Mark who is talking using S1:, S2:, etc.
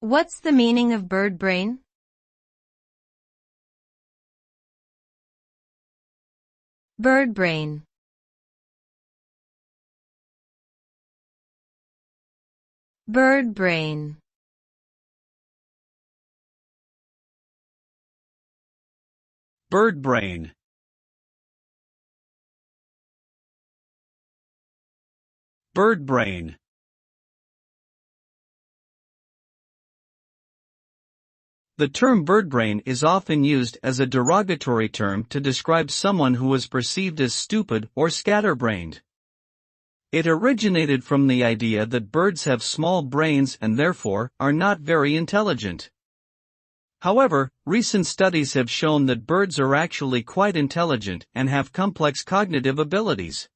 S1: What's the meaning of bird brain? Bird brain. Bird brain.
S2: Birdbrain. Birdbrain. The term birdbrain is often used as a derogatory term to describe someone who was perceived as stupid or scatterbrained. It originated from the idea that birds have small brains and therefore are not very intelligent. However, recent studies have shown that birds are actually quite intelligent and have complex cognitive abilities.